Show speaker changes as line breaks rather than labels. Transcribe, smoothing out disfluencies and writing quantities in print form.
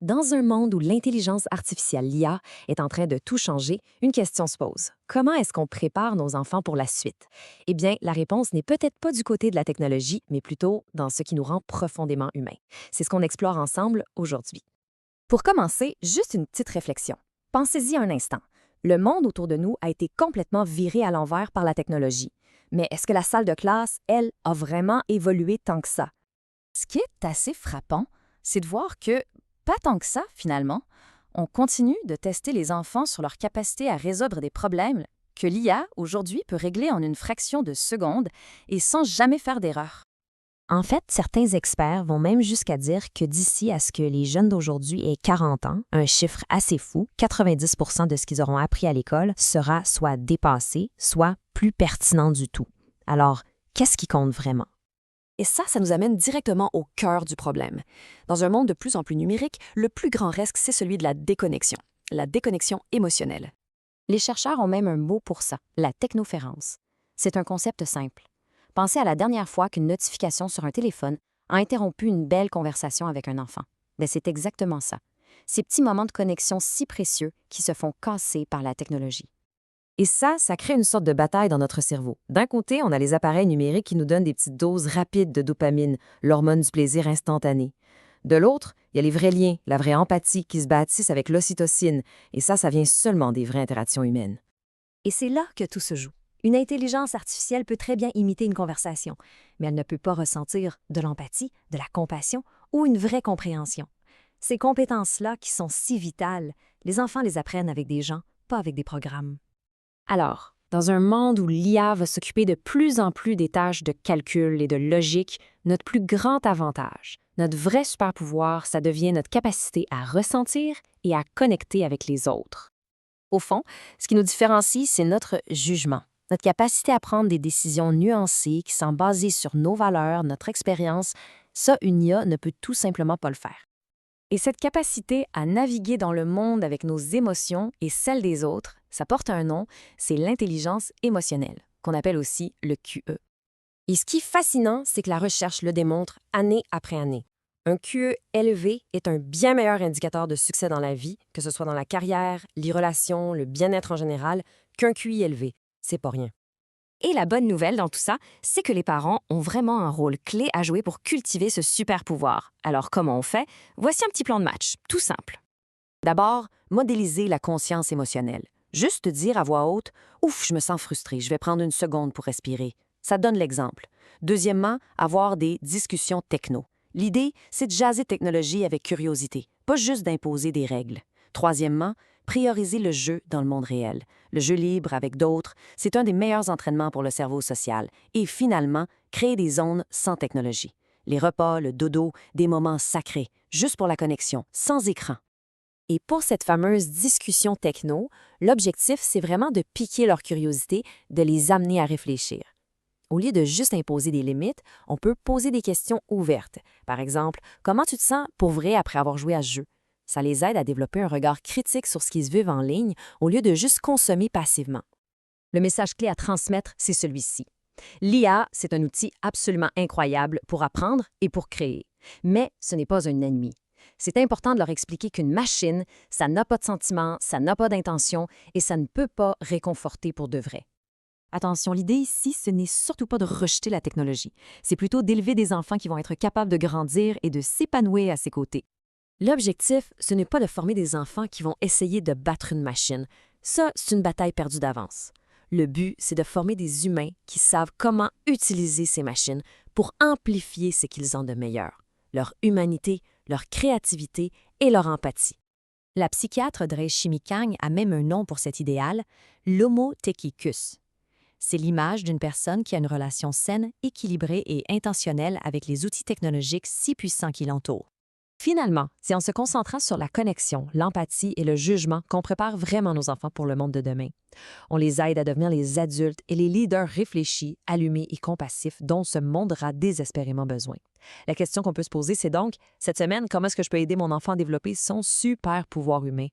Dans un monde où l'intelligence artificielle, l'IA, est en train de tout changer, une question se pose. Comment est-ce qu'on prépare nos enfants pour la suite? Eh bien, la réponse n'est peut-être pas du côté de la technologie, mais plutôt dans ce qui nous rend profondément humains. C'est ce qu'on explore ensemble aujourd'hui. Pour commencer, juste une petite réflexion. Pensez-y un instant. Le monde autour de nous a été complètement viré à l'envers par la technologie. Mais est-ce que la salle de classe, elle, a vraiment évolué tant que ça?
Ce qui est assez frappant, c'est de voir que, pas tant que ça finalement, on continue de tester les enfants sur leur capacité à résoudre des problèmes que l'IA aujourd'hui peut régler en une fraction de seconde et sans jamais faire d'erreur.
En fait, certains experts vont même jusqu'à dire que d'ici à ce que les jeunes d'aujourd'hui aient 40 ans, un chiffre assez fou, 90 de ce qu'ils auront appris à l'école sera soit dépassé, soit plus pertinent du tout. Alors, qu'est-ce qui compte vraiment?
Et ça nous amène directement au cœur du problème. Dans un monde de plus en plus numérique, le plus grand risque, c'est celui de la déconnexion émotionnelle.
Les chercheurs ont même un mot pour ça, la technoférence. C'est un concept simple. Pensez à la dernière fois qu'une notification sur un téléphone a interrompu une belle conversation avec un enfant. Bien, c'est exactement ça. Ces petits moments de connexion si précieux qui se font casser par la technologie. Et ça crée une sorte de bataille dans notre cerveau. D'un côté, on a les appareils numériques qui nous donnent des petites doses rapides de dopamine, l'hormone du plaisir instantané. De l'autre, il y a les vrais liens, la vraie empathie qui se bâtissent avec l'ocytocine, et ça vient seulement des vraies interactions humaines. Et c'est là que tout se joue. Une intelligence artificielle peut très bien imiter une conversation, mais elle ne peut pas ressentir de l'empathie, de la compassion ou une vraie compréhension. Ces compétences-là qui sont si vitales, les enfants les apprennent avec des gens, pas avec des programmes. Alors, dans un monde où l'IA va s'occuper de plus en plus des tâches de calcul et de logique, notre plus grand avantage, notre vrai super-pouvoir, ça devient notre capacité à ressentir et à connecter avec les autres. Au fond, ce qui nous différencie, c'est notre jugement, notre capacité à prendre des décisions nuancées qui sont basées sur nos valeurs, notre expérience. Ça, une IA ne peut tout simplement pas le faire. Et cette capacité à naviguer dans le monde avec nos émotions et celles des autres, ça porte un nom, c'est l'intelligence émotionnelle, qu'on appelle aussi le QE. Et ce qui est fascinant, c'est que la recherche le démontre année après année. Un QE élevé est un bien meilleur indicateur de succès dans la vie, que ce soit dans la carrière, les relations, le bien-être en général, qu'un QI élevé. C'est pas rien. Et la bonne nouvelle dans tout ça, c'est que les parents ont vraiment un rôle clé à jouer pour cultiver ce super pouvoir. Alors comment on fait? Voici un petit plan de match, tout simple.
D'abord, modéliser la conscience émotionnelle. Juste dire à voix haute « Ouf, je me sens frustré, je vais prendre une seconde pour respirer ». Ça donne l'exemple. Deuxièmement, avoir des discussions techno. L'idée, c'est de jaser technologie avec curiosité, pas juste d'imposer des règles. Troisièmement, prioriser le jeu dans le monde réel. Le jeu libre avec d'autres, c'est un des meilleurs entraînements pour le cerveau social. Et finalement, créer des zones sans technologie. Les repas, le dodo, des moments sacrés, juste pour la connexion, sans écran. Et pour cette fameuse discussion techno, l'objectif, c'est vraiment de piquer leur curiosité, de les amener à réfléchir. Au lieu de juste imposer des limites, on peut poser des questions ouvertes. Par exemple, comment tu te sens pour vrai après avoir joué à ce jeu? Ça les aide à développer un regard critique sur ce qu'ils vivent en ligne au lieu de juste consommer passivement. Le message clé à transmettre, c'est celui-ci. L'IA, c'est un outil absolument incroyable pour apprendre et pour créer. Mais ce n'est pas un ennemi. C'est important de leur expliquer qu'une machine, ça n'a pas de sentiments, ça n'a pas d'intention et ça ne peut pas réconforter pour de vrai. Attention, l'idée ici, ce n'est surtout pas de rejeter la technologie. C'est plutôt d'élever des enfants qui vont être capables de grandir et de s'épanouir à ses côtés. L'objectif, ce n'est pas de former des enfants qui vont essayer de battre une machine. Ça, c'est une bataille perdue d'avance. Le but, c'est de former des humains qui savent comment utiliser ces machines pour amplifier ce qu'ils ont de meilleur, leur humanité, leur créativité et leur empathie. La psychiatre Dreichimi Kang a même un nom pour cet idéal, l'homo technicus. C'est l'image d'une personne qui a une relation saine, équilibrée et intentionnelle avec les outils technologiques si puissants qui l'entourent. Finalement, c'est en se concentrant sur la connexion, l'empathie et le jugement qu'on prépare vraiment nos enfants pour le monde de demain. On les aide à devenir les adultes et les leaders réfléchis, allumés et compassifs dont ce monde aura désespérément besoin. La question qu'on peut se poser, c'est donc, cette semaine, comment est-ce que je peux aider mon enfant à développer son super pouvoir humain?